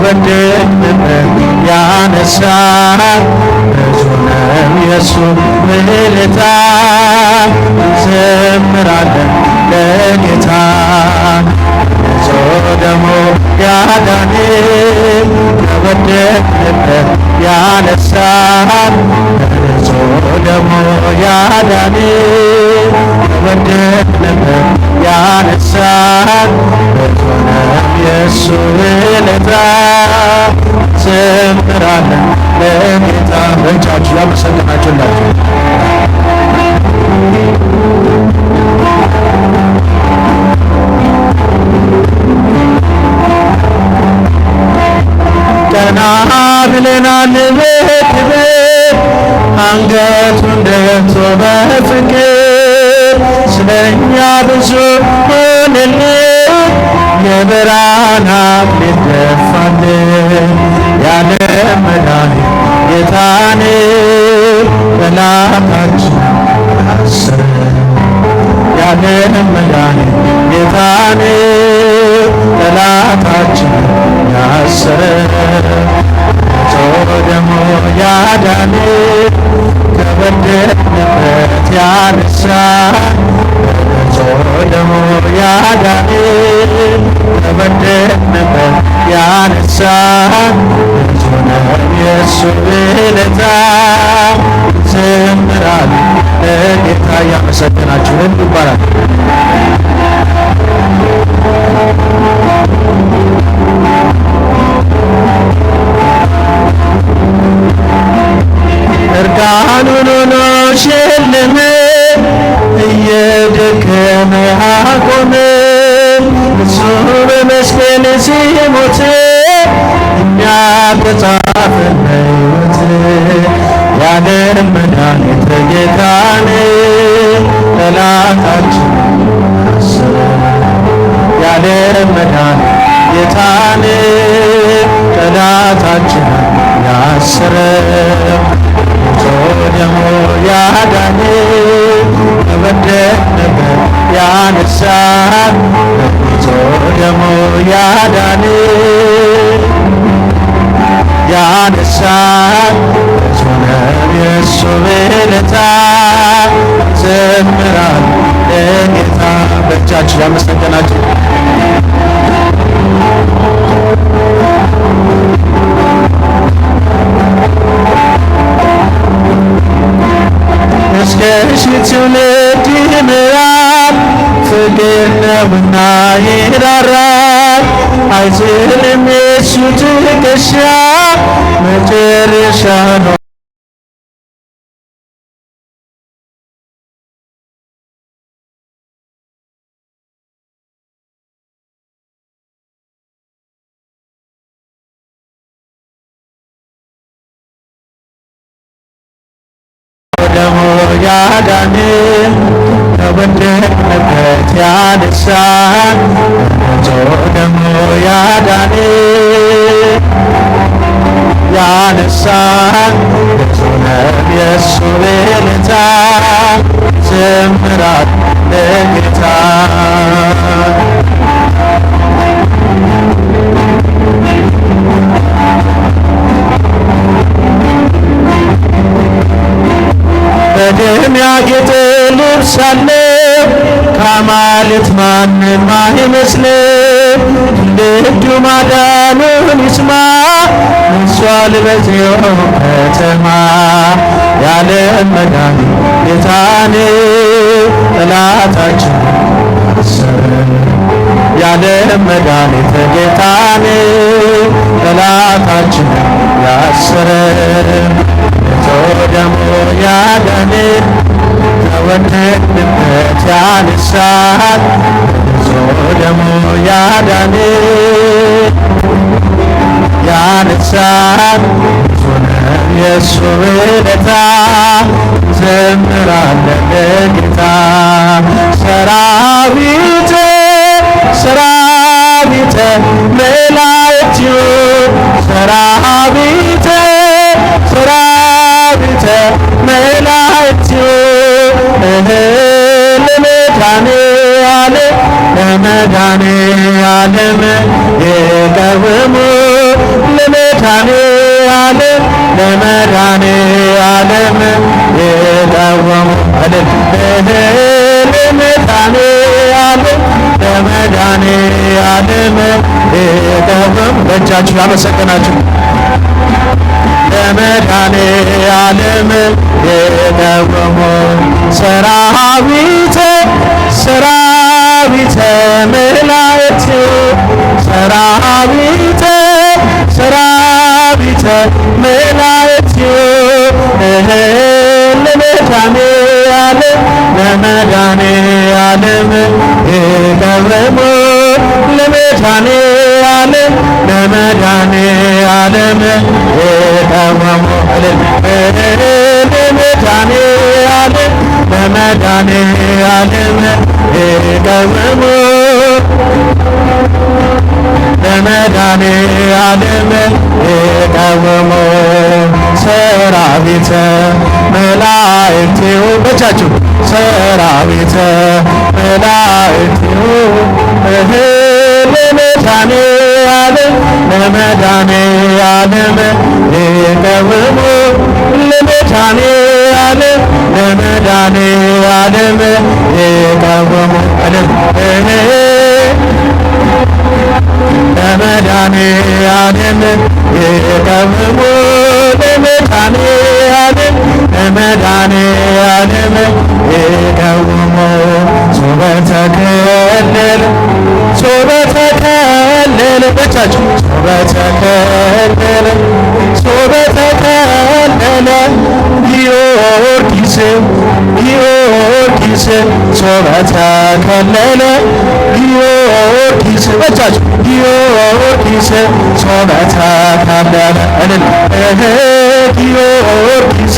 ከወደቅንበት ያነሳን ብዙ ነው የሱ ውለታ እንዘምራለን ለጌታ ብዙ ደሞ ያዳነን ከወደቅንበት ያነሳን ብዙ ደሞ ያዳነን ከወደቅንበት ያነሳን ብዙ ነው የሱ ውለታ እንዘምራለን ለጌታ። በእጃችሁ ያመሰግናችሁላችሁ ቀና ብለናል በክብር አንገቱን ደፍቶ በፍቅር ስለኛ ብዙ ሆነልን የብርሃን አክሊል ደፋልን ያለ መድኃኒት ጌታን ጠላታችን አሰረን ያለ መድኃኒት ጌታን ጠላታችን ያሰረን ደሞ ያዳነን ከወደቅንበት ያነሳን ደሞ ያዳነን ከወደቅንበት ያነሳን ብዙ ነው የሱ ውለታ እንዘምራለን ለጌታ። እያመሰገናችሁ ይባላል። እርቃኑን ሆኖ ሸለመ እየደከመ አቆመን እሱ በመስቀል ሲሞት እኛ ተጻፈን በሕይወት ያለ መድኃኒት ጌታን ጠላታችን አሰረን ያለ መድኃኒት ጌታን ጠላታችን ያሰረን ደሞ ያዳነን ከወደቅንበት ያነሳን ደሞ ያዳነን ያነሳን ብዙ ነው የሱ ውለታ እንዘምራለን ለጌታ። በእጃችሁ ያመሰገናችሁ እስከ ሺህ ትውልድ ይምራል ፍቅር ነውና ይራራል አይዝልም የሱ ትከሻ መጨረሻ ነው ደሞ ያዳነን ከወደቅንበት ያነሳን ደሞ ያዳነን ያነሳን ብዙ ነው የሱ ውለታ እንዘምራለን ለጌታ። በደም ያጌጠ ልብስ አለው ከአማልክት ማንም አይመስልም ትውልዱ ማዳኑን ይስማ ደርሷል በጽዮን ከተማ ያለ መድኃኒት ጌታን ጠላታችን አሰረን ያለ መድኃኒት ጌታን ጠላታችን ያሰረን ደሞ ያዳነን ከወደቅንበት ያነሳን ብዙ ደሞ ያዳነን ያነሳን ብዙ ነው የሱ ውለታ እንዘምራለን ለጌታ። ሰራዊተ ሰራዊተ መላእክት ሰራዊተ ሰራዊተ መላእክት ለመድኃኔዓለም ይቀውሙ ለመድኃኔዓለም ለመድኃኔዓለም የደወሙ እልል ለመድኃኔዓለም ለመድኃኔዓለም የደወሙ በእጃችሁ ያመሰገናችሁ ለመድኃኔዓለም የደወሙ ሰራዊተ ሰራዊተ መላእክት ሰራዊተ ሰራዊተ መላእክት ለመድኃኔዓለም ለመድኃኔዓለም የደወሙ ለመድኃኔዓለም ለመድኃኔዓለም የደወሙ ለመድኃኔዓለም ለመድኃኔዓለም የደወሙ ለመድኃኔዓለም የደወሙ ሰራዊተ መላእክት በቻችሁ ሰራዊተ መላእክት ለመድኃኔዓለም ለመድኃኔዓለም የደወሙ ለመድኃኔዓለም ለመድኃኔዓለም የደወሙ ለመድኃኔዓለም የደወሙ ለመድኃኔዓለም ለመድኃኔዓለም የደወሙ ሶበ ተከለለ ሶበ ተከለለ በቻችሁ ሶበ ተከለለ ሶበ ተከለለ ጊዮርጊስ ጊዮርጊስ ሶበ ተከለለ ጊዮርጊስ በቻችሁ ጊዮርጊስ ሶበ ተከለለ ጊዮርጊስ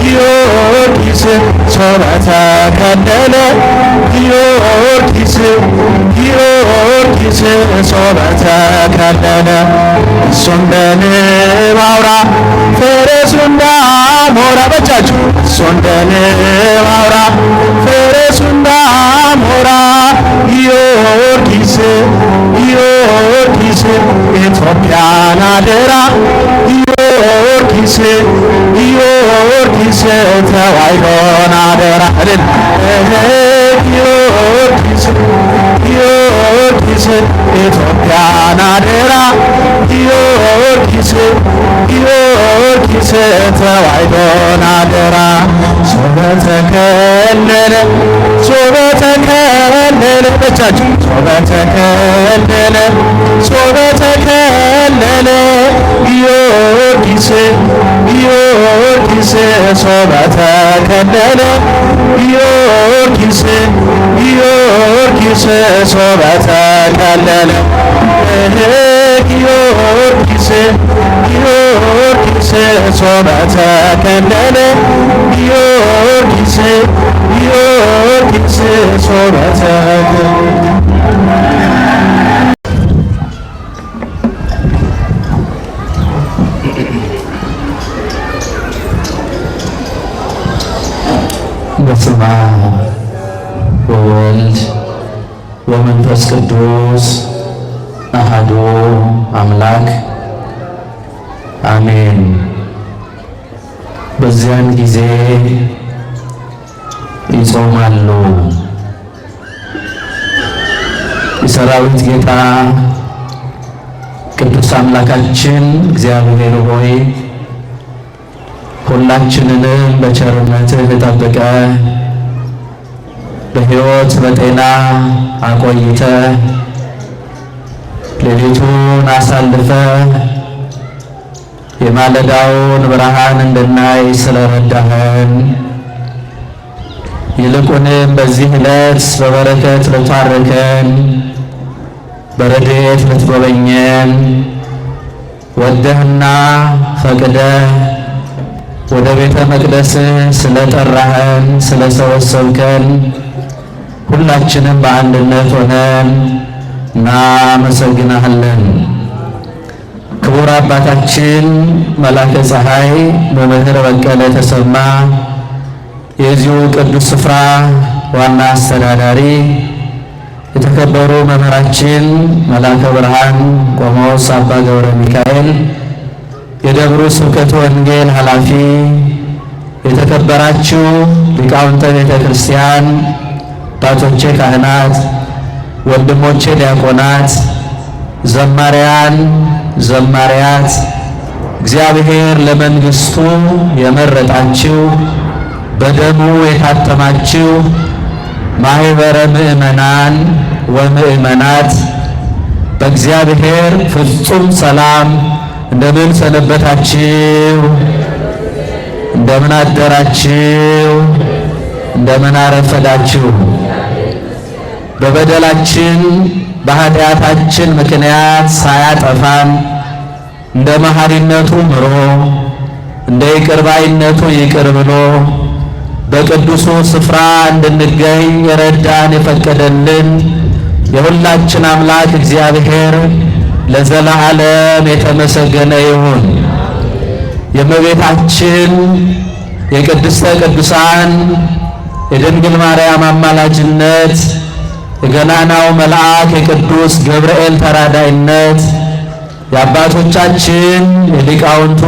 ጊዮርጊስ ሶበ ተከለለ ጊዮርጊስ ጊዮርጊስ ሶበ ተከለለ እሱ እንደ ንብ አውራ ፈረሱ እንዳሞራ በቻችሁ እሱ እንደ ንብ አውራ ፈረሱ እንዳሞራ ጊዮርጊስ ጊዮርጊስ ኢትዮጵያን አደራ ጊዮርጊስ ጊዮርጊስ ተዋሕዶን አደራ ጊዮርጊስ ጊዮርጊስ ኢትዮጵያን አደራ ጊዮርጊስ ጊዮርጊስ ተዋሕዶን አደራ ሶበ ተከለለ ሶበ ተከለለ በቻችሁ ሶበ ተከለለ ሶበ ተከለለ ጊዮርጊስ ጊዮርጊስ ሶበ ተከለለ ጊዮርጊስ ጊዮርጊስ ሶበ ተከለለ ጊዮርጊስ ጊዮርጊስ ሶበ ተከለለ ጊዮርጊስ ጊዮርጊስ ሶበ ተከለለ በስመ አብ ወወልድ ወመንፈስ ቅዱስ አሐዱ አምላክ አሜን። በዚያን ጊዜ ይጾማሉ። የሰራዊት ጌታ ቅዱስ አምላካችን እግዚአብሔር ሆይ ሁላችንንም በቸርነትህ ጠብቀህ በሕይወት በጤና አቆይተህ ሌሊቱን አሳልፈህ የማለዳውን ብርሃን እንድናይ ስለረዳኸን ይልቁንም በዚህ ዕለት በበረከት ልትባርከን በረድኤት ልትጎበኘን ወደህና ፈቅደህ ወደ ቤተ መቅደስህ ስለጠራኸን ስለሰበሰብከን ሁላችንም በአንድነት ሆነን እናመሰግንሃለን። ክቡር አባታችን መላከ ፀሐይ መምህር በቀለ ተሰማ የዚሁ ቅዱስ ስፍራ ዋና አስተዳዳሪ፣ የተከበሩ መምህራችን መላከ ብርሃን ቆሞስ አባ ገብረ ሚካኤል የደብሩ ስብከተ ወንጌል ኃላፊ፣ የተከበራችሁ ሊቃውንተ ቤተ ክርስቲያን፣ አባቶቼ ካህናት፣ ወንድሞቼ ዲያቆናት፣ ዘማሪያን፣ ዘማሪያት፣ እግዚአብሔር ለመንግሥቱ የመረጣችሁ በደሙ የታተማችሁ ማኅበረ ምእመናን ወምእመናት በእግዚአብሔር ፍጹም ሰላም እንደምን ሰነበታችሁ? እንደምን አደራችሁ? እንደምን አረፈዳችሁ? በበደላችን በኃጢአታችን ምክንያት ሳያጠፋን እንደ መሐሪነቱ ምሮ እንደ ይቅርባይነቱ ይቅር ብሎ በቅዱሱ ስፍራ እንድንገኝ የረዳን የፈቀደልን የሁላችን አምላክ እግዚአብሔር ለዘላለም የተመሰገነ ይሁን። የእመቤታችን የቅድስተ ቅዱሳን የድንግል ማርያም አማላጅነት፣ የገናናው መልአክ የቅዱስ ገብርኤል ተራዳይነት፣ የአባቶቻችን የሊቃውንቱ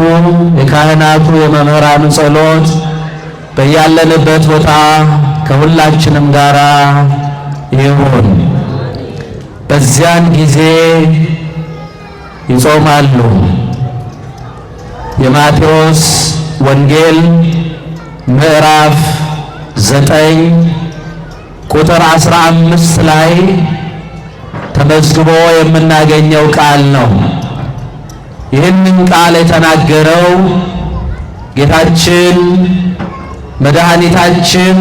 የካህናቱ የመምህራኑ ጸሎት በያለንበት ቦታ ከሁላችንም ጋር ይሁን። በዚያን ጊዜ ይጾማሉ። የማቴዎስ ወንጌል ምዕራፍ 9 ቁጥር 15 ላይ ተመዝግቦ የምናገኘው ቃል ነው። ይህንን ቃል የተናገረው ጌታችን መድኃኒታችን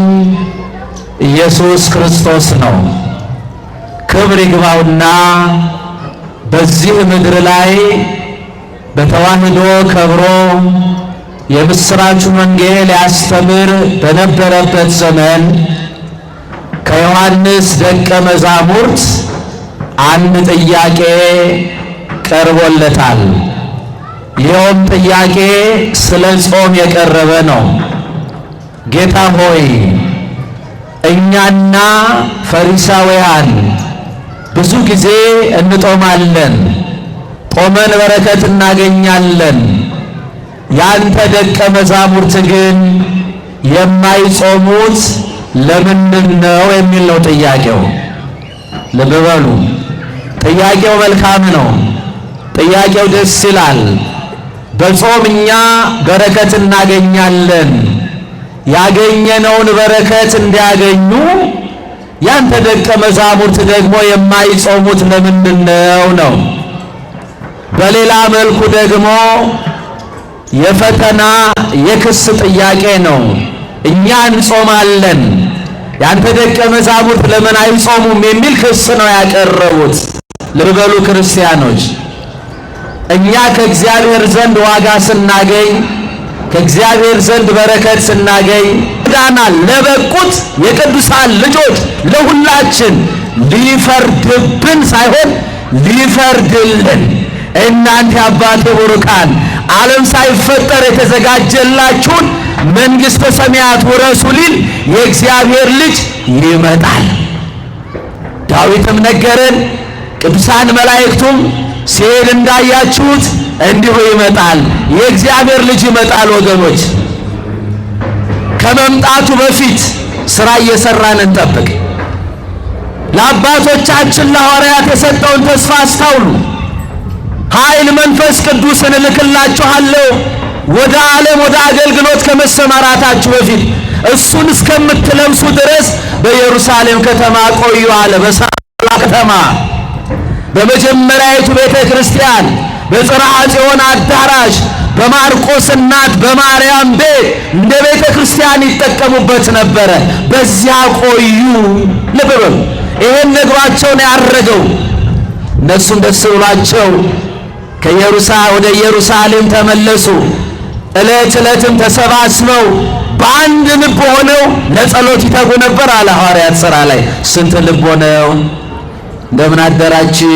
ኢየሱስ ክርስቶስ ነው። ክብር ይግባውና በዚህ ምድር ላይ በተዋህዶ ከብሮ የምስራቹን ወንጌል ያስተምር በነበረበት ዘመን ከዮሐንስ ደቀ መዛሙርት አንድ ጥያቄ ቀርቦለታል። ይኸውም ጥያቄ ስለ ጾም የቀረበ ነው። ጌታ ሆይ እኛና ፈሪሳውያን ብዙ ጊዜ እንጦማለን፣ ጦመን በረከት እናገኛለን። ያንተ ደቀ መዛሙርት ግን የማይጾሙት ለምንድን ነው የሚል ነው ጥያቄው። ልብ በሉ፣ ጥያቄው መልካም ነው። ጥያቄው ደስ ይላል። በጾም እኛ በረከት እናገኛለን። ያገኘነውን በረከት እንዲያገኙ ያንተ ደቀ መዛሙርት ደግሞ የማይጾሙት ለምንድን ነው? በሌላ መልኩ ደግሞ የፈተና የክስ ጥያቄ ነው። እኛ እንጾማለን፣ ያንተ ደቀ መዛሙርት ለምን አይጾሙም የሚል ክስ ነው ያቀረቡት። ልብ በሉ ክርስቲያኖች፣ እኛ ከእግዚአብሔር ዘንድ ዋጋ ስናገኝ፣ ከእግዚአብሔር ዘንድ በረከት ስናገኝ ዳናል ለበቁት የቅዱሳን ልጆች ለሁላችን ሊፈርድብን ሳይሆን ሊፈርድልን እናንተ አባቴ ቡሩካን ዓለም ሳይፈጠር የተዘጋጀላችሁን መንግሥተ ሰማያት ውረሱ ሊል የእግዚአብሔር ልጅ ይመጣል። ዳዊትም ነገረን፣ ቅዱሳን መላእክቱም ሲሄድ እንዳያችሁት እንዲሁ ይመጣል። የእግዚአብሔር ልጅ ይመጣል። ወገኖች ከመምጣቱ በፊት ሥራ እየሰራን እንጠብቅ። ለአባቶቻችን ለሐዋርያት የሰጠውን ተስፋ አስታውሉ። ኃይል መንፈስ ቅዱስን እልክላችኋለሁ ወደ ዓለም ወደ አገልግሎት ከመሰማራታችሁ በፊት እሱን እስከምትለብሱ ድረስ በኢየሩሳሌም ከተማ ቆዩ አለ። በሳላ ከተማ በመጀመሪያይቱ ቤተ ክርስቲያን በጽርሐ ጽዮን አዳራሽ በማርቆስ እናት በማርያም ቤት እንደ ቤተ ክርስቲያን ይጠቀሙበት ነበረ። በዚያ ቆዩ። ልብ በሉ፣ ይሄን ነግሯቸው ነው ያረገው። እነሱም ደስ ብሏቸው ወደ ኢየሩሳሌም ተመለሱ። ዕለት ዕለትም ተሰባስበው በአንድ ልብ ሆነው ለጸሎት ይተጉ ነበር አለ ሐዋርያት ሥራ ላይ። ስንት ልብ ሆነው? እንደምን አደራችሁ?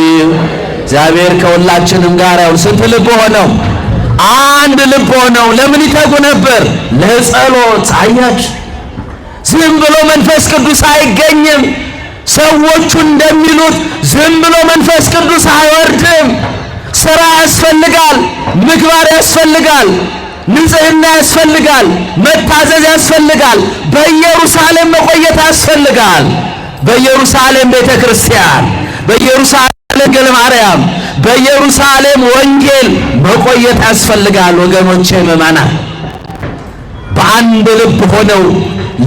እግዚአብሔር ከሁላችንም ጋር ያው። ስንት ልብ ሆነው? አንድ ልብ ሆነው ለምን ይተጉ ነበር? ለጸሎት። አያችሁ፣ ዝም ብሎ መንፈስ ቅዱስ አይገኝም። ሰዎቹ እንደሚሉት ዝም ብሎ መንፈስ ቅዱስ አይወርድም። ሥራ ያስፈልጋል፣ ምግባር ያስፈልጋል፣ ንጽህና ያስፈልጋል፣ መታዘዝ ያስፈልጋል፣ በኢየሩሳሌም መቆየት ያስፈልጋል። በኢየሩሳሌም ቤተክርስቲያን፣ በኢየሩሳሌም ድንግል ማርያም፣ በኢየሩሳሌም ወንጌል መቆየት ያስፈልጋል። ወገኖቼ ምእመናን በአንድ ልብ ሆነው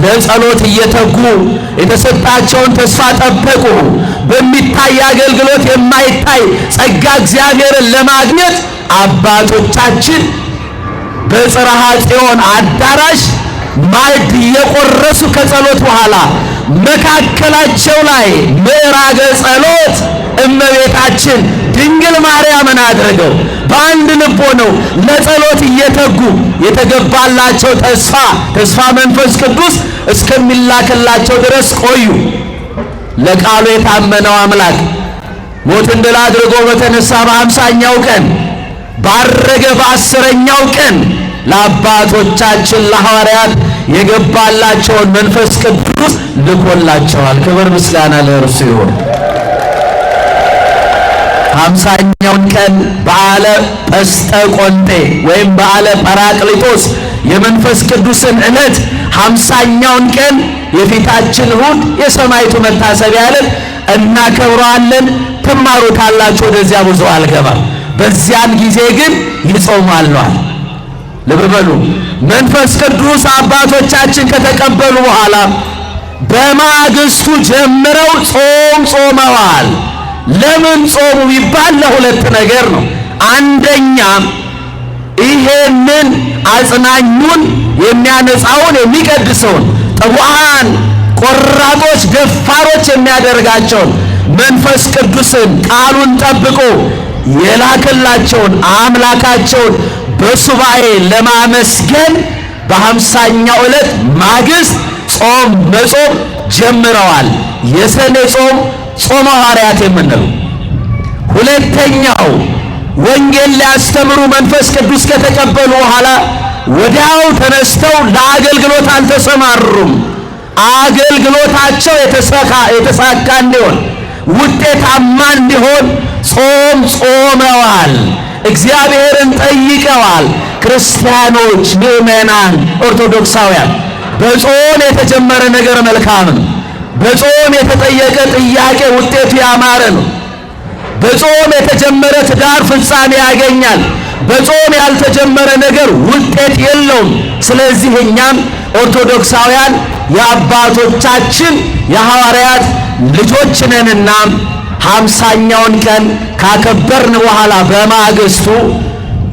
ለጸሎት እየተጉ የተሰጣቸውን ተስፋ ጠበቁ። በሚታይ አገልግሎት የማይታይ ጸጋ እግዚአብሔርን ለማግኘት አባቶቻችን በጽርሐ ጽዮን አዳራሽ ማዕድ እየቆረሱ ከጸሎት በኋላ መካከላቸው ላይ ምዕራገ ጸሎት እመቤታችን ድንግል ማርያምን አድርገው በአንድ ልብ ሆነው ለጸሎት እየተጉ የተገባላቸው ተስፋ መንፈስ ቅዱስ እስከሚላክላቸው ድረስ ቆዩ። ለቃሉ የታመነው አምላክ ሞትን ድል አድርጎ በተነሳ በ50ኛው ቀን ባረገ በ10ኛው ቀን ለአባቶቻችን ለሐዋርያት የገባላቸውን መንፈስ ቅዱስ ልኮላቸዋል። ክብር ምስጋና ለእርሱ ይሁን። 50ኛውን ቀን በዓለ ጰስጠቆንጤ ወይም በዓለ ጰራቅሊጦስ የመንፈስ ቅዱስን ዕለት 50ኛውን ቀን የፊታችን እሑድ የሰማዕቱ መታሰቢያ ዕለት እናከብረዋለን። ትማሩታላችሁ። ወደዚያ ብዙ አልገባም። በዚያን ጊዜ ግን ይጾማሉ። ልብ በሉ። መንፈስ ቅዱስ አባቶቻችን ከተቀበሉ በኋላ በማግስቱ ጀምረው ጾመዋል። ለምን ጾሙ ቢባል ለሁለት ነገር ነው። አንደኛ ይሄንን አጽናኙን የሚያነጻውን የሚቀድሰውን ጥቡዓን ቆራጦች ደፋሮች የሚያደርጋቸውን መንፈስ ቅዱስን ቃሉን ጠብቆ የላከላቸውን አምላካቸውን በሱባኤ ለማመስገን በ50ኛው ዕለት ማግስት ጾም መጾም ጀምረዋል። የሰኔ ጾም ጾመ ሐዋርያት የምንለው። ሁለተኛው ወንጌል ሊያስተምሩ መንፈስ ቅዱስ ከተቀበሉ በኋላ ወዲያው ተነስተው ለአገልግሎት አልተሰማሩም። አገልግሎታቸው የተሳካ እንዲሆን ውጤታማ እንዲሆን ጾመዋል። እግዚአብሔርን ጠይቀዋል። ክርስቲያኖች፣ ምእመናን፣ ኦርቶዶክሳውያን በጾም የተጀመረ ነገር መልካም ነው። በጾም የተጠየቀ ጥያቄ ውጤቱ ያማረ ነው። በጾም የተጀመረ ትዳር ፍጻሜ ያገኛል። በጾም ያልተጀመረ ነገር ውጤት የለውም። ስለዚህ እኛም ኦርቶዶክሳውያን የአባቶቻችን የሐዋርያት ልጆች ነንና 50ኛውን ቀን ካከበርን በኋላ በማግስቱ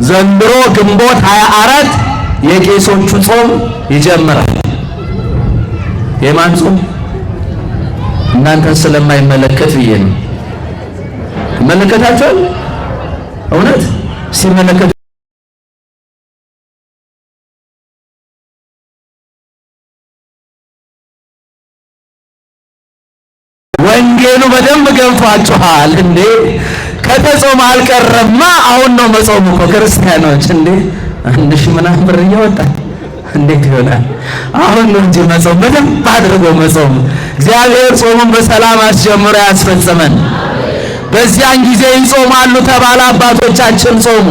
ዘንድሮ ግንቦት 24 የቄሶቹ ጾም ይጀምራል። የማን ጾም? እናንተን ስለማይመለከት ብዬ ነው። ይመለከታችኋል? እውነት ሲመለከት ወንጌሉ በደንብ ገብቷችኋል እንዴ? ከተጾም አልቀረማ አሁን ነው መጾም እኮ ክርስቲያኖች እንዴ! 1000 ምናምን ብር እያወጣ እንዴት ይሆናል? አሁን ነው እንጂ መጾም በደንብ አድርጎ መጾም። እግዚአብሔር ጾሙን በሰላም አስጀምሮ ያስፈጽመን። በዚያን ጊዜ ይጾማሉ ተባለ። አባቶቻችን ጾሙ።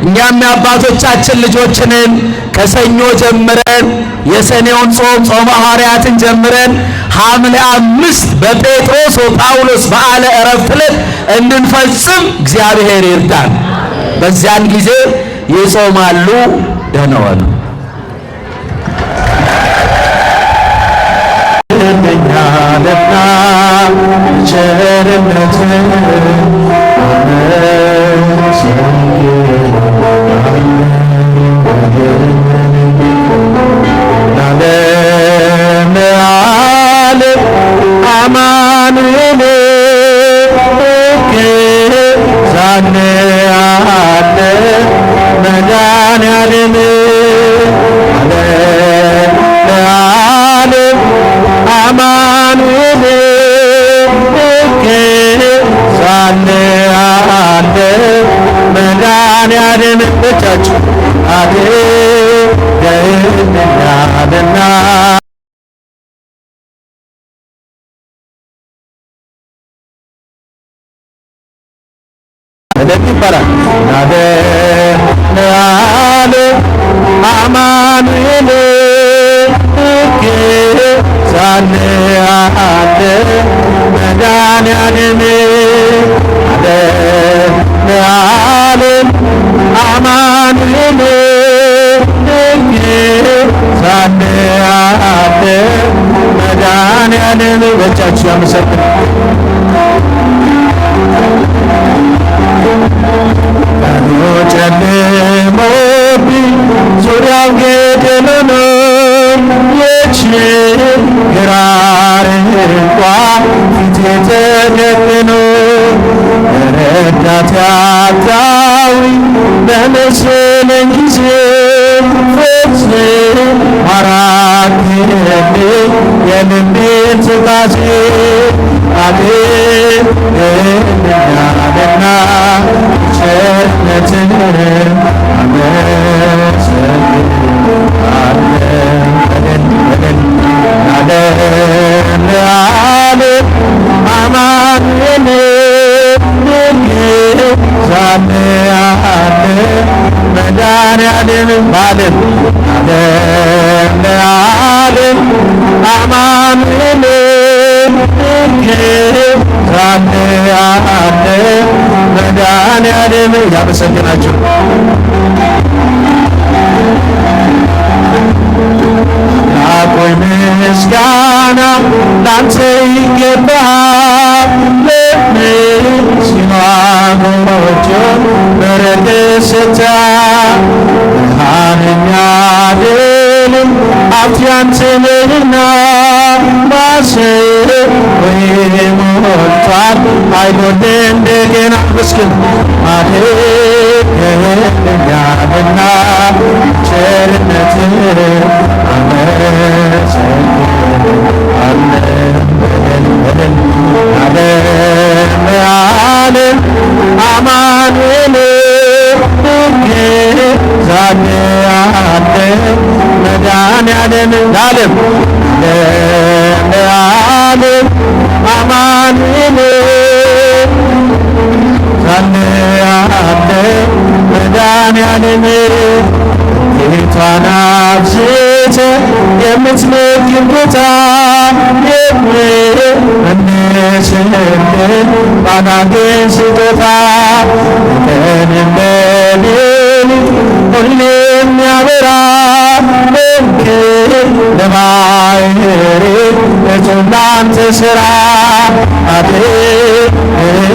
እኛም የአባቶቻችን ልጆች ነን። ከሰኞ ጀምረን የሰኔውን ጾመ ሐዋርያትን ጀምረን ሐምሌ 5 በጴጥሮስ ወጳውሎስ በዓለ ዕረፍት ዕለት እንድንፈጽም እግዚአብሔር ይርዳን። በዚያን ጊዜ ይጾማሉ። ደህና ዋሉ። ለኛ ቸርነት አማኑኤል ዛኔ አለ መድኃኔዓለም ለዓለም አማኑኤል ዛኔ አለ መድኃኔዓለም ብቻችሁ አድነኛልና ይባላል። ለዓለም አማኑኤል እገዛልሃለሁ መድኃኔዓለም ለዓለም አማኑኤል እገዛልሃለሁ መድኃኔዓለም በእጃችሁ ያመሰግናል። ቀኑ ጨልሞብኝ ዙሪያው ገደል ነው የችግር አረንቋ ፊቴ ተደቅኖ ረዳት ያጣሁኝ በመሰለኝ ጊዜ ፍጹም አራቅልኝ የልቤን ትካዜ አድነኛልና ቸርነትህን ለዓለም አማኑኤል እገዛልሃለሁ መድኃኔዓለም ለዓለም አማኑኤል እገዛልሃለሁ መድኃኔዓለም ያመሰግናችሁ። አቆይ ምስጋና ላንተ ይገባል ለምስኪኖች በረከት ሰጥተሃል ብርሃንና ድልም ሀብት ያንተ ነህና ማሰሮዬ ሞልቷል አይጎድልም እንደገና ምስኪን አድርገኸኛልና ቸርነትህን ለዓለም አማኑኤል እገዛልሃለሁ መድኃኔዓለም ለዓለም አማኑኤል እገዛልሃለሁ መድኃኔዓለም ጌታን አብዝተህ የምትመግብ ጌታ የምመልስልህ ባናገኝ ስጦታ በቀንም በሌሊት ሁሌ የሚያበራ መንገድ ለባሕሪ እጹብ ላንተ ሥራ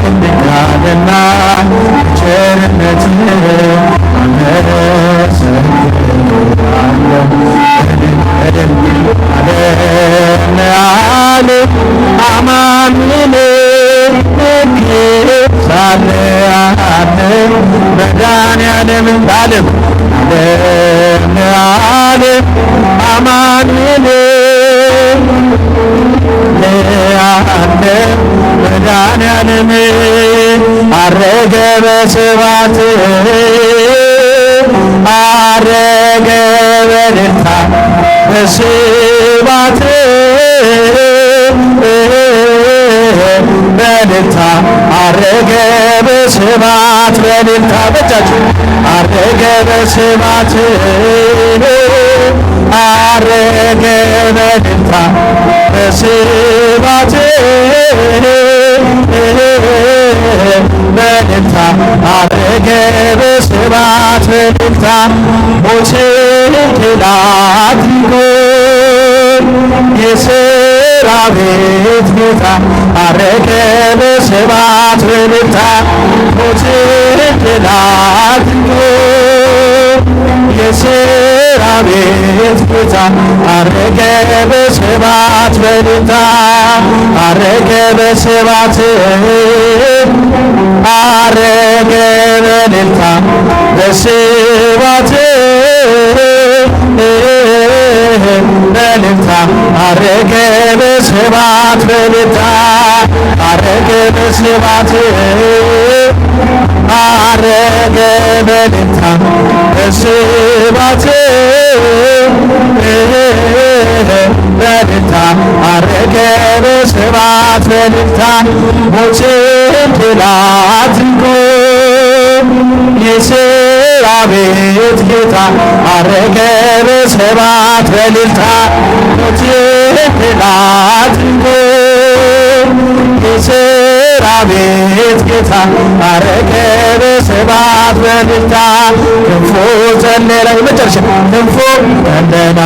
አድነኛልና ቸርነትህን ለዓለም አማኑኤል እገዛልሃለሁ መድኃኔዓለም ለዓለም አማኑኤል ለዓለም መድኃኔዓለም አረገ በስብሐት አረገ በእልልታ በስብሐት በእልልታ አረገ በስብሐት በእልልታ በእጃችሁ አረገ በስብሐት አረገ በእልልታ በስብሐት በእልልታ አረገ በስብሐት በእልልታ ሞትን ድል አድርጎ የሠራዊት ጌታ አረገ በስብሐት በእልልታ ሞትን ድል አድርጎ የሠራዊት ጌታ አረገ በስብሐት በእልልታ አረገ በስብሐት አረገ በእልልታ በስብሐት በእልልታ አረገ በስብሐት በእልልታ አረገ በስብሐት አረገ በእልልታ በስብሐት በእልልታ አረገ በስብሐት በእልልታ ሞትን ድል አድርጎ አቤት ጌታ አረገ በሰባት በእልልታ አቤት ጌታ አረገ በሰባት በእልልታ ክንፉ ዘለላ የመጨረሻ ክንፉ ዘለላ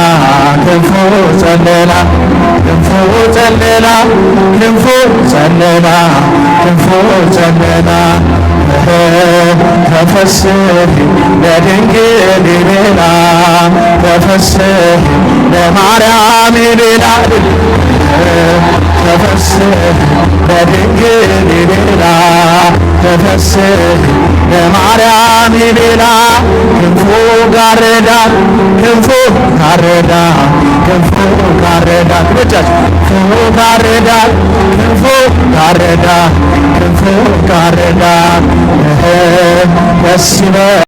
ክንፉ ዘለላ ክንፉ ዘለላ ክንፉ ዘለላ ክንፉ ዘለላ ተፈስሒ ለድንግል ይቤላ ተፈስሒ ለማርያም ይቤላ ተፈስሒ ለድንግል ይቤላ ተፈስሒ ለማርያም ይቤላ ክንፉ ጋረዳ ክንፉ ጋረዳ ክንፉ ጋረዳ ክንፉ ጋረዳ ክንፉ ጋረዳ ክንፉ ጋረዳ ደስ ይበል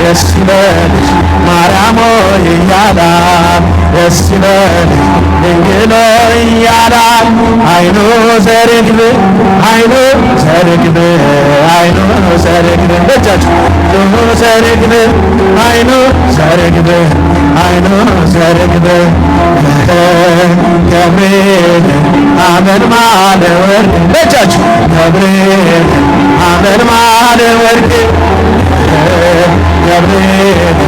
ደስ ይበልሽ ማርያም ሆይ እያላት ደስ ይበልሽ ድንግል ሆይ እያላት አይኑ ዘርግብ አይኑ ዘርግብ አይኑ ዘርግብ በእጃችሁ አይኑ ዘርግብ አይኑ ዘርግብ አይኑ ዘርግብ ገብርኤል አመልማለ ወርቅ በእጃችሁ ገብርኤል አመልማለ ወርቅ ገብርኤል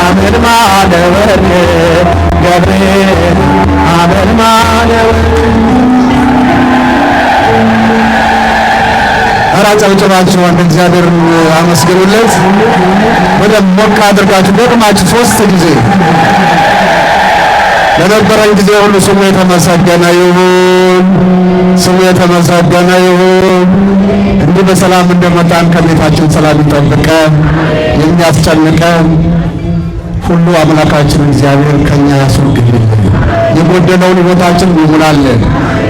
አመልማለ ወርቅ ገብርኤል አመልማለ ወርቅ። ኧረ ጨብጭባችሁ አንድ እግዚአብሔር አመስግኑለት። በደንብ ሞቅ አድርጋችሁ ደግማችሁ 3 ጊዜ ለነበረን ጊዜ ሁሉ ስሙ የተመሰገነ ይሁን፣ ስሙ የተመሰገነ ይሁን። እንዲህ በሰላም እንደመጣን ከቤታችን ሰላም ይጠብቀን። የሚያስጨንቀን ሁሉ አምላካችን እግዚአብሔር ከኛ ያስወግድልን። የጎደለውን ሕይወታችን ይሙላልን።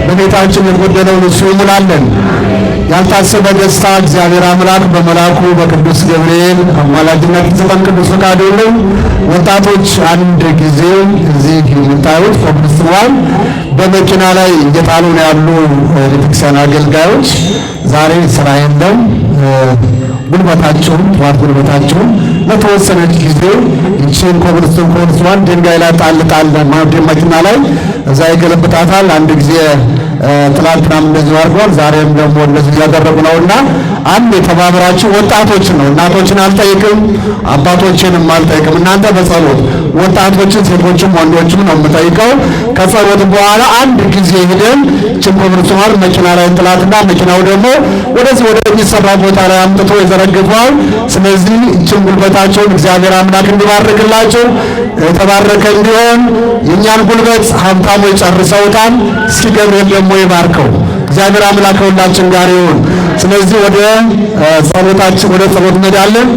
በቤታችን የጎደለውን እሱ ይሙላልን። ያልታሰበ ደስታ እግዚአብሔር አምላክ በመልአኩ በቅዱስ ገብርኤል አማላጅነት ይሰጠን። ቅዱስ ፈቃዱ ይሁን። ወጣቶች አንድ ጊዜ እዚህ የምታዩት ኮብልስቶን በመኪና ላይ እየጣሉ ነው ያሉ ቤተክርስቲያን አገልጋዮች። ዛሬ ስራ የለም። ጉልበታቸውን ተዋት ጉልበታቸውን ለተወሰነች ጊዜ ይህችን ኮብልስቶን ድንጋይ ላይ ጣል መኪና ላይ እዛ ይገለብጣታል። አንድ ጊዜ ትላንትናም እንደዚህ አድርጓል። ዛሬም ደግሞ እንደዚህ እያደረጉ ነውና አንድ የተባበራችሁ ወጣቶችን ነው። እናቶችን አልጠይቅም፣ አባቶችንም አልጠይቅም። እናንተ በጸሎት ወጣቶችን፣ ሴቶችም ወንዶችም ነው የምጠይቀው። ከጸሎት በኋላ አንድ ጊዜ ሄደን ችንኮብርቷል መኪና ላይ ጥላትና መኪናው ደግሞ ወደዚህ ወደሚሰራ ቦታ ላይ አምጥቶ ይዘረግፈዋል። ስለዚህ ጉልበታቸውን እግዚአብሔር አምላክ እንዲባርክላቸው የተባረከ እንዲሆን የእኛን ጉልበት ሀብታሞች ጨርሰውታል። እስኪ ገብርኤል ደግሞ ይባርከው። እግዚአብሔር አምላክ ሁላችን ጋር ይሁን። ስለዚህ ወደ ጸሎታችን ወደ ጸሎት እንሄዳለን።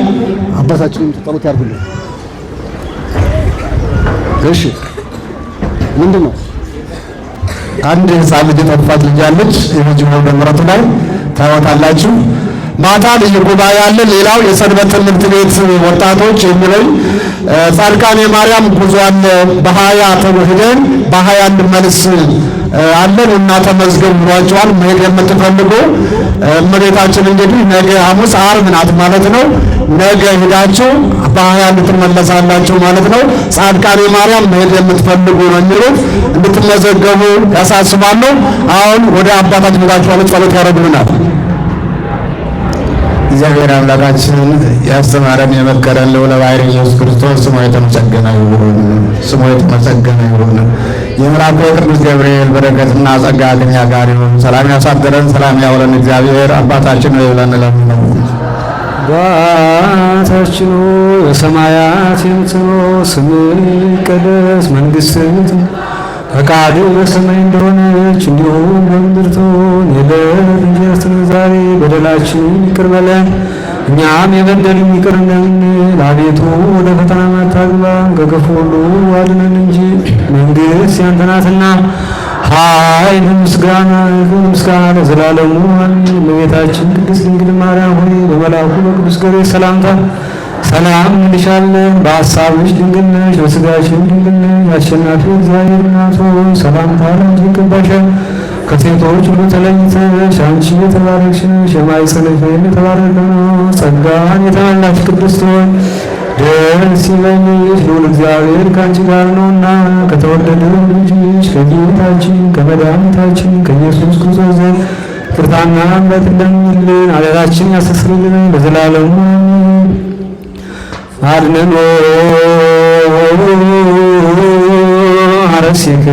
አባታችንም ጸሎት ያርጉልን። እሺ ምንድን ነው? አንድ ሕፃን ልጅ የጠፋት ልጅ አለች። የመጀመሪያው ደምረቱ ላይ ታወታላችሁ። ማታ ልዩ ጉባኤ አለ። ሌላው የሰንበት ትምህርት ቤት ወጣቶች የሚለኝ ጻድቃኔ ማርያም ጉዞ አለ። በ20 ተወህደን በ21 መልስ አለን እና ተመዝገቡ ብሏቸዋል። መሄድ የምትፈልጉ እመቤታችን እንግዲህ ነገ ሐሙስ ዓርብ ናት ማለት ነው። ነገ ሄዳችሁ በ21 ትመለሳላችሁ ማለት ነው። ጻድቃኔ ማርያም መሄድ የምትፈልጉ ነው የሚሉት እንድትመዘገቡ ያሳስባሉ። አሁን ወደ አባታችን ቤታችሁ ጸሎት ያደርጉልናል። እግዚአብሔር አምላካችን ያስተማረን የመከረን ልዑለ ባሕርይ ኢየሱስ ክርስቶስ ስሙ የተመሰገነ ይሁን፣ ስሙ የተመሰገነ ይሁን። የመልአኩ የቅዱስ ገብርኤል በረከትና ጸጋ ከእኛ ጋር ይሁን። ሰላም ያሳድረን፣ ሰላም ያውለን። እግዚአብሔር አባታችን ሆይ ብለን እንለምነው። አባታችን ሆይ በሰማያት የምትኖር ስምህ ይቀደስ፣ መንግሥትህ ትምጣ፣ ፈቃድህ በሰማይ እንደሆነች እንዲሁም በምድር ትሁን። የዕለት እንጀራችንን ዛሬ በደላችንን ይቅር በለን እኛም የበደሉንን ይቅር እንደምንል፣ አቤቱ ወደ ፈተና አታግባን ከክፉ ሁሉ አድነን እንጂ መንግሥት ያንተ ናትና ኃይል፣ ምስጋና ለዘላለሙ አሜን። እመቤታችን ቅድስት ድንግል ማርያም ሆይ በመልአኩ በቅዱስ ገብርኤል ሰላምታ ሰላም እንልሻለን። በሐሳብሽ ድንግል ነሽ፣ በሥጋሽም ድንግል ነሽ። አሸናፊ እግዚአብሔር እናት ሆይ ሰላምታ ላንቺ ይገባሻል። ከሴቶች ሁሉ ተለይተሽ አንቺ የተባረክሽ ነሽ፣ የማኅፀንሽ ፍሬ የተባረከ ነው። ጸጋን የተመላሽ ቅድስት ሆይ ደስ ይበልሽ፣ ልዑል እግዚአብሔር ከአንቺ ጋር ነውና ከተወደደው ልጅሽ ከጌታችን ከመድኃኒታችን ከኢየሱስ ክርስቶስ ዘንድ ይቅርታና ምሕረት እንደሚልን ኃጢአታችንን ያስተሰርይልን ለዘላለሙ አድነን። አረሲከ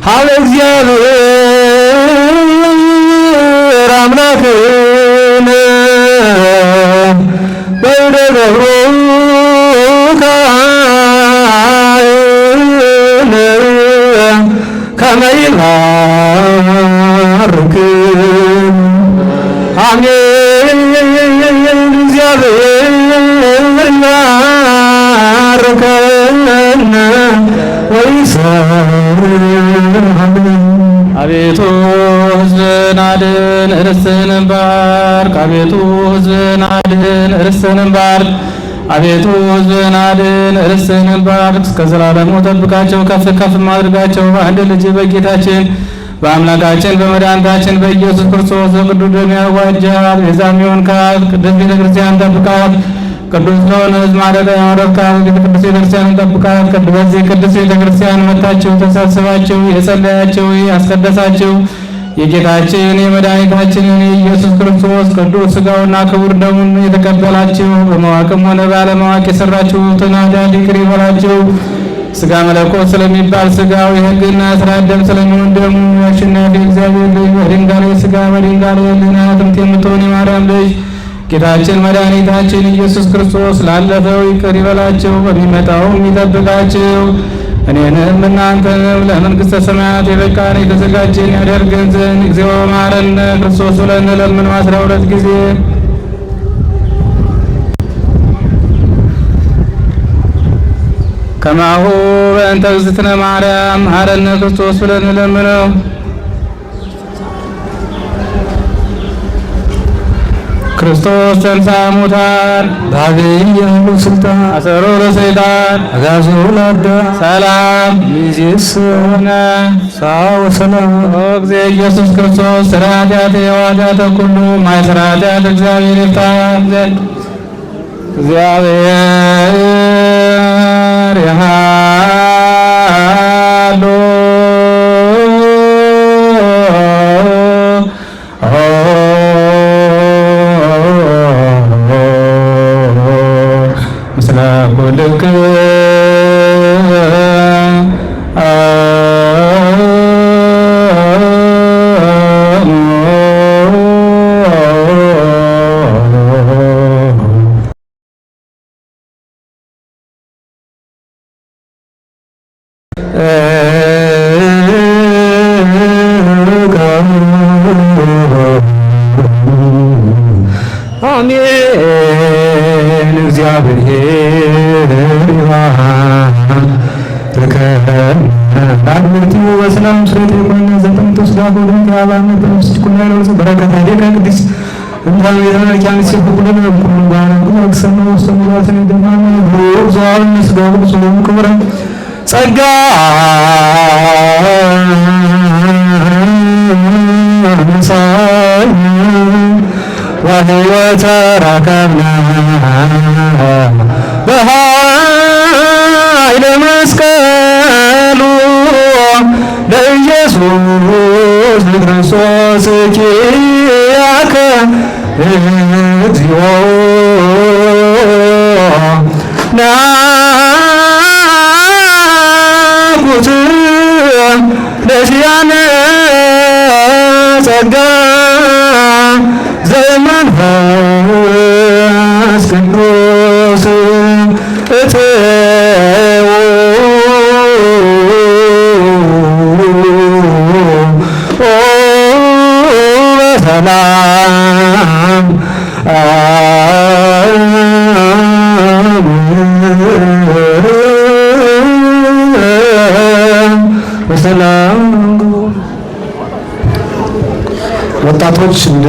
ሀበ እግዚአብሔር አምላክነ በደብሩ ካይነ ከመ ይባርክን አሜን። እግዚአብሔር ይባርከን ወይሰብሐን። አቤቱ ሕዝብህን አድን ርስትህንም ባርክ። አቤቱ ሕዝብህን አድን ርስትህንም ባርክ። አቤቱ ሕዝብህን አድን ርስትህንም ባርክ። እስከ ዘላለሙ ጠብቃቸው፣ ከፍ ከፍ አድርጋቸው። በአንድ ልጅ በጌታችን በአምላካችን በመድኃኒታችን በኢየሱስ ክርስቶስ በቅዱስ ደሙ ያዋጃት ቤዛም የሆንካት ቅድስት ቤተ ክርስቲያን ጠብቃት። ቅዱስ ለሆነ ሕዝብ ማደሪያ ያደረግካት ቅድስት ቤተ ክርስቲያንን ጠብቃት። በዚህ ቅድስት ቤተ ክርስቲያን መጥታችሁ ተሰብስባችሁ የጸለያችሁ ያስቀደሳችሁ የጌታችን የመድኃኒታችንን የኢየሱስ ክርስቶስ ቅዱስ ሥጋውና ክቡር ደሙን የተቀበላችሁ በማወቅም ሆነ ባለማወቅ የሰራችሁትን ኃጢአት ይቅር ይበላችሁ። ሥጋ መለኮት ስለሚባል ሥጋው የሕግና ሥርዓት ደም ስለሚሆን ደሙ የአሸናፊ እግዚአብሔር ልጅ በድንጋሌ ሥጋ በድንጋሌ ሕሊና ጥንት የምትሆን የማርያም ልጅ ጌታችን መድኃኒታችን ኢየሱስ ክርስቶስ ላለፈው ይቅር ይበላቸው፣ በሚመጣውም ይጠብቃቸው። እኔንም እናንተንም ለመንግሥተ ሰማያት የበቃን የተዘጋጀን ያደርገን ዘንድ እግዚኦ መሐረነ ክርስቶስ ብለን እንለምነው 12 ጊዜ። ከማሁ በእንተ እግዝእትነ ማርያም መሐረነ ክርስቶስ ብለን እንለምነው። ክርስቶስ ተንሥአ እሙታን በዐቢይ ሥልጣን አሰሮ ለሰይጣን አግዓዞ ለአዳም ሰላም ይእዜሰ ሆነ ወሰላም። ኦ እግዚእ ኢየሱስ ክርስቶስ ሥራ ኃጢአቴ ወኃጢአተ ኩሉ ማእሰረ ኃጢአት እግዚአብሔር ይፍታ ዘንድ እግዚአብሔር ያሃሎ ምስለ ኩልክሙ አሜን። እግዚአብሔር ይባርከን ዳግመቲው በሰላም ስሬት የኮነ ዘጠንቶ ስላጎ ድንቅ ያባነት በምስጭ ኩና ያለውዝ በረከታ ዴካ ቅዲስ እንታዊ የተመልኪያን ሲፈቁልን ኩሉ ባረቁ አክሰነ ውስጥ ሙላትን ደማነ ብዙዋን ስጋው ብዙውን ክብረን ጸጋ ንሳይ ወሕይወተ ረከብነ በኃይለ መስቀሉ ለኢየሱስ ክርስቶስ ኪያከ እግዚኦ ናኩት ለዚያነ ጸጋ ዘመንፈስ ቅዱስ እትው በሰላም በሰላም ወጣቶች እንደ